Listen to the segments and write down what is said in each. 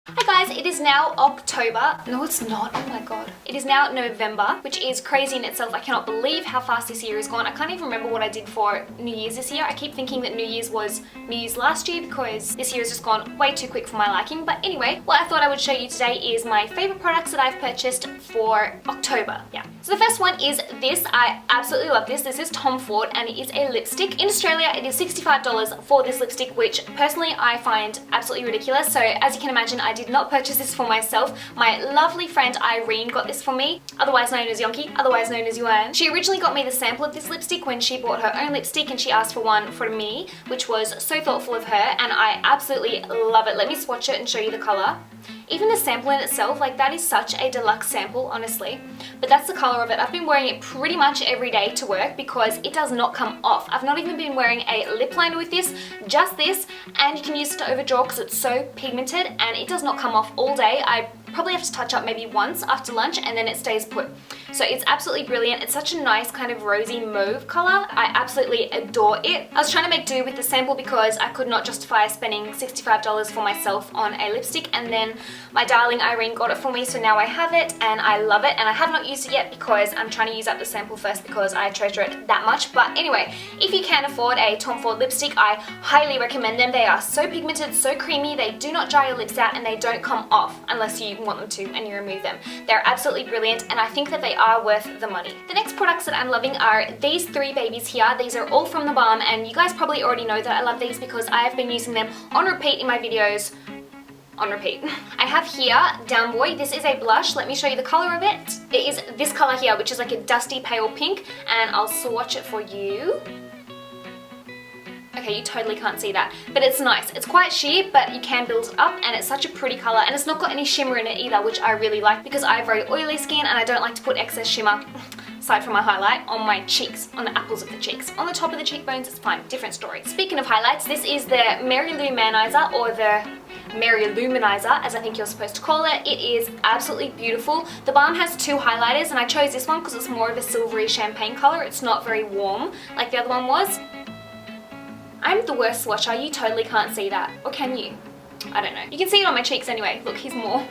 Hi guys, it is now October. No, it's not. Oh my god. It is now November, which is crazy in itself. I cannot believe how fast this year is gone. I can't even remember what I did for New Year's this year. I keep thinking that New Year's was New Year's last year because this year has just gone way too quick for my liking. But anyway, what I thought I would show you today is my favorite products that I've purchased for October. Yeah. So the first one is this. I absolutely love this. This is Tom Ford and it is a lipstick. In Australia, it is $65 for this lipstick, which personally I find absolutely ridiculous. So as you can imagine, I did not purchase this for myself. My lovely friend Irene got this for me, otherwise known as Yonki, otherwise known as Yuan. She originally got me the sample of this lipstick when she bought her own lipstick and she asked for one for me, which was so thoughtful of her, and I absolutely love it. Let me swatch it and show you the colour. Even the sample in itself, like that is such a deluxe sample, honestly. But that's the colour of it. I've been wearing it pretty much every day to work because it does not come off. I've not even been wearing a lip liner with this, just this, and you can use it to overdraw because it's so pigmented and it does not come off all day. I probably have to touch up maybe once after lunch and then it stays put. So it's absolutely brilliant. It's such a nice kind of rosy mauve colour. I absolutely adore it. I was trying to make do with the sample because I could not justify spending $65 for myself on a lipstick, and then my darling Irene got it for me, so now I have it and I love it, and I have not used it yet because I'm trying to use up the sample first because I treasure it that much. But anyway, if you can afford a Tom Ford lipstick, I highly recommend them. They are so pigmented, so creamy, they do not dry your lips out and they don't come off unless you want them to and you remove them. They're absolutely brilliant and I think that they are worth the money. The next products that I'm loving are these three babies here. These are all from the Balm and you guys probably already know that I love these because I have been using them on repeat in my videos. On repeat. I have here Down Boy. This is a blush. Let me show you the colour of it. It is this colour here, which is like a dusty pale pink, and I'll swatch it for you. Okay, you totally can't see that, but it's nice. It's quite sheer, but you can build it up, and it's such a pretty colour, and it's not got any shimmer in it either, which I really like because I have very oily skin and I don't like to put excess shimmer, aside from my highlight, on my cheeks, on the apples of the cheeks. On the top of the cheekbones, it's fine, different story. Speaking of highlights, this is the Mary Lou Manizer, or the Mary Luminizer, as I think you're supposed to call it. It is absolutely beautiful. The Balm has two highlighters, and I chose this one because it's more of a silvery champagne colour. It's not very warm like the other one was. I'm the worst swatcher, you totally can't see that. Or can you? I don't know. You can see it on my cheeks anyway. Look, here's more.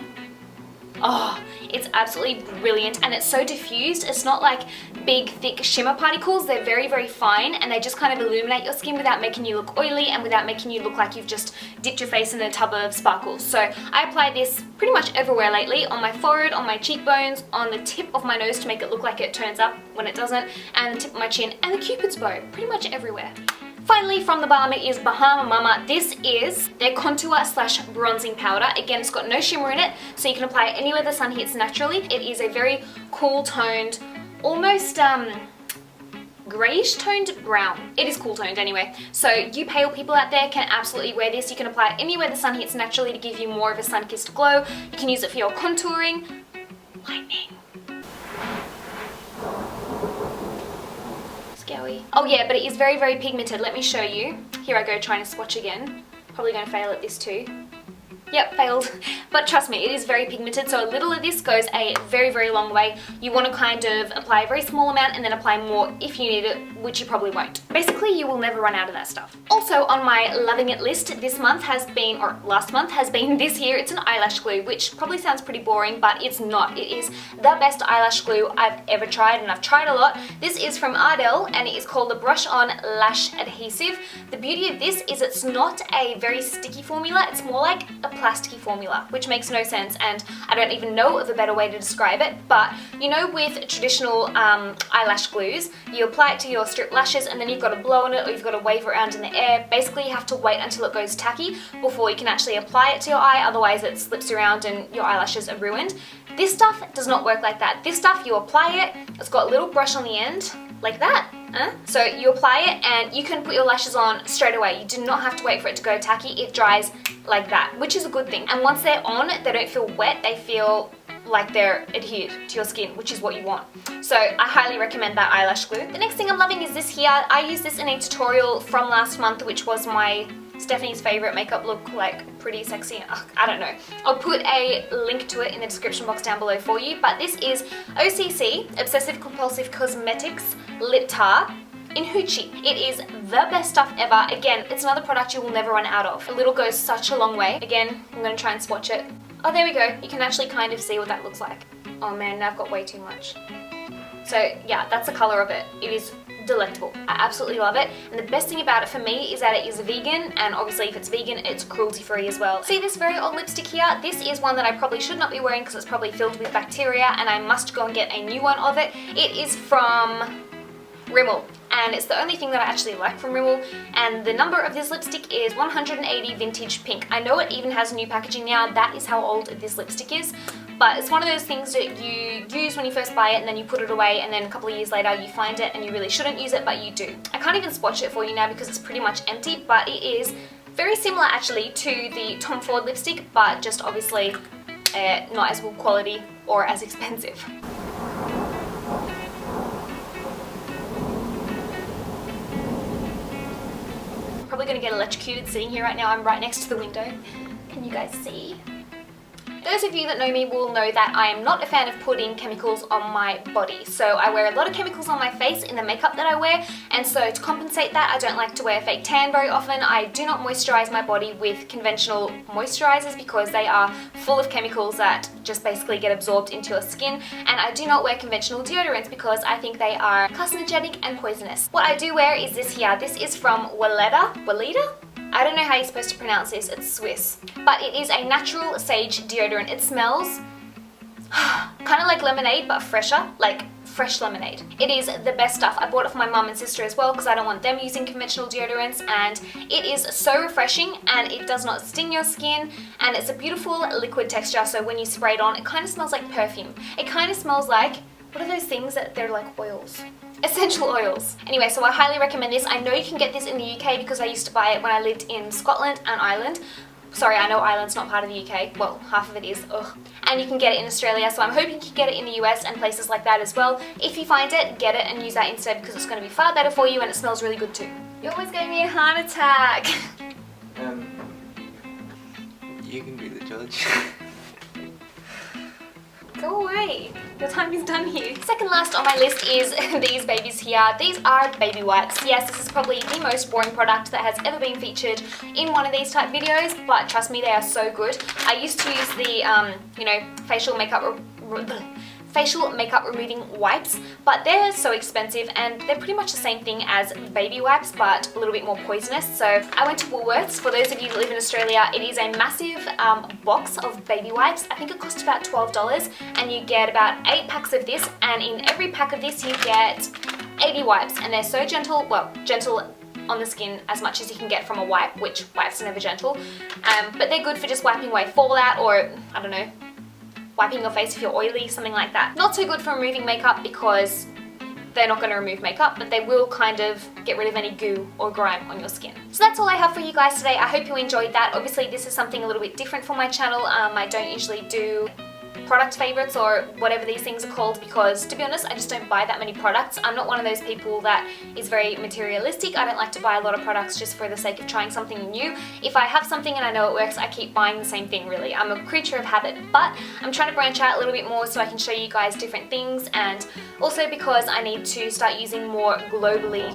Oh, it's absolutely brilliant and it's so diffused. It's not like big, thick shimmer particles. They're very, very fine and they just kind of illuminate your skin without making you look oily and without making you look like you've just dipped your face in a tub of sparkles. So I apply this pretty much everywhere lately, on my forehead, on my cheekbones, on the tip of my nose to make it look like it turns up when it doesn't, and the tip of my chin, and the Cupid's bow, pretty much everywhere. Finally, from the Balm, it is Bahama Mama. This is their contour slash bronzing powder. Again, it's got no shimmer in it, so you can apply it anywhere the sun hits naturally. It is a very cool toned, almost greyish toned brown. It is cool toned anyway. So you pale people out there can absolutely wear this. You can apply it anywhere the sun hits naturally to give you more of a sun-kissed glow. You can use it for your contouring. Lightning. Oh yeah, but it is very, very pigmented. Let me show you. Here I go trying to swatch again. Probably going to fail at this too. Yep, failed. But trust me, it is very pigmented, so a little of this goes a very, very long way. You want to kind of apply a very small amount and then apply more if you need it, which you probably won't. Basically, you will never run out of that stuff. Also on my loving it list this month has been, or last month has been this here, it's an eyelash glue, which probably sounds pretty boring, but it's not. It is the best eyelash glue I've ever tried, and I've tried a lot. This is from Ardell, and it is called the Brush On Lash Adhesive. The beauty of this is it's not a very sticky formula, it's more like a plasticky formula, which makes no sense, and I don't even know of a better way to describe it. But you know, with traditional eyelash glues, you apply it to your strip lashes and then you've got to blow on it or you've got to wave it around in the air. Basically, you have to wait until it goes tacky before you can actually apply it to your eye, otherwise it slips around and your eyelashes are ruined. This stuff does not work like that. This stuff, you apply it, it's got a little brush on the end, like that. So you apply it and you can put your lashes on straight away. You do not have to wait for it to go tacky. It dries like that, which is a good thing. And once they're on, they don't feel wet. They feel like they're adhered to your skin, which is what you want. So I highly recommend that eyelash glue. The next thing I'm loving is this here. I used this in a tutorial from last month, which was my Stephanie's favorite makeup look, like pretty sexy. Ugh, I don't know. I'll put a link to it in the description box down below for you, but this is OCC, Obsessive Compulsive Cosmetics Liptar. in Hoochie. It is the best stuff ever. Again, it's another product you will never run out of. A little goes such a long way. Again, I'm going to try and swatch it. Oh, there we go. You can actually kind of see what that looks like. Oh man, now I've got way too much. So yeah, that's the color of it. It is delectable. I absolutely love it. And the best thing about it for me is that it is vegan, and obviously if it's vegan, it's cruelty free as well. See this very old lipstick here? This is one that I probably should not be wearing because it's probably filled with bacteria, and I must go and get a new one of it. It is from Rimmel, and it's the only thing that I actually like from Rimmel, and the number of this lipstick is 180 Vintage Pink. I know it even has new packaging now. That is how old this lipstick is. But it's one of those things that you use when you first buy it and then you put it away, and then a couple of years later you find it and you really shouldn't use it, but you do. I can't even swatch it for you now because it's pretty much empty, but it is very similar actually to the Tom Ford lipstick, but just obviously not as good quality or as expensive. I'm probably going to get electrocuted sitting here right now. I'm right next to the window. Can you guys see? Those of you that know me will know that I am not a fan of putting chemicals on my body. So I wear a lot of chemicals on my face in the makeup that I wear, and so to compensate that, I don't like to wear fake tan very often. I do not moisturize my body with conventional moisturizers because they are full of chemicals that just basically get absorbed into your skin, and I do not wear conventional deodorants because I think they are carcinogenic and poisonous. What I do wear is this here. This is from Weleda? I don't know how you're supposed to pronounce this, it's Swiss. But it is a natural sage deodorant. It smells kind of like lemonade, but fresher, like fresh lemonade. It is the best stuff. I bought it for my mum and sister as well because I don't want them using conventional deodorants, and it is so refreshing and it does not sting your skin, and it's a beautiful liquid texture, so when you spray it on, it kind of smells like perfume. It kind of smells like, what are those things that they're like oils? Essential oils. Anyway, so I highly recommend this. I know you can get this in the UK because I used to buy it when I lived in Scotland and Ireland. Sorry, I know Ireland's not part of the UK. Well, half of it is, ugh. And you can get it in Australia, so I'm hoping you can get it in the US and places like that as well. If you find it, get it and use that instead because it's going to be far better for you and it smells really good too. You almost gave me a heart attack. You can be the judge. Go away. Your time is done here. Second last on my list is these babies here. These are baby wipes. Yes, this is probably the most boring product that has ever been featured in one of these type videos, but trust me, they are so good. I used to use the, you know, facial makeup removing wipes, but they're so expensive and they're pretty much the same thing as baby wipes, but a little bit more poisonous. So I went to Woolworths. For those of you that live in Australia, it is a massive box of baby wipes. I think it costs about $12 and you get about 8 packs of this, and in every pack of this you get 80 wipes, and they're so gentle, well, gentle on the skin as much as you can get from a wipe, which wipes are never gentle, but they're good for just wiping away fallout, or I don't know, wiping your face if you're oily, something like that. Not so good for removing makeup because they're not going to remove makeup, but they will kind of get rid of any goo or grime on your skin. So that's all I have for you guys today. I hope you enjoyed that. Obviously this is something a little bit different for my channel. I don't usually do product favorites or whatever these things are called because, to be honest, I just don't buy that many products. I'm not one of those people that is very materialistic. I don't like to buy a lot of products just for the sake of trying something new. If I have something and I know it works, I keep buying the same thing really. I'm a creature of habit, but I'm trying to branch out a little bit more so I can show you guys different things, and also because I need to start using more globally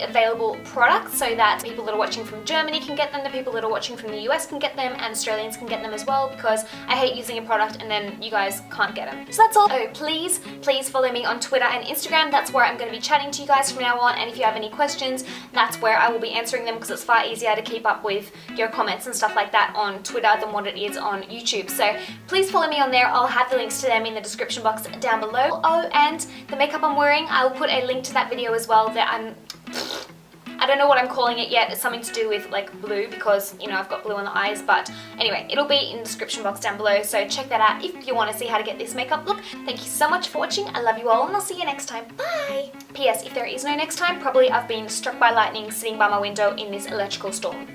available products so that people that are watching from Germany can get them, the people that are watching from the US can get them, and Australians can get them as well, because I hate using a product and then you guys can't get them. So that's all. Oh, please follow me on Twitter and Instagram. That's where I'm going to be chatting to you guys from now on, and if you have any questions, that's where I will be answering them because it's far easier to keep up with your comments and stuff like that on Twitter than what it is on YouTube. So please follow me on there. I'll have the links to them in the description box down below. Oh, and the makeup I'm wearing, I'll put a link to that video as well that I don't know what I'm calling it yet. It's something to do with like blue because, you know, I've got blue on the eyes, but anyway, it'll be in the description box down below, so check that out if you want to see how to get this makeup look. Thank you so much for watching. I love you all and I'll see you next time. Bye! P.S. If there is no next time, probably I've been struck by lightning sitting by my window in this electrical storm.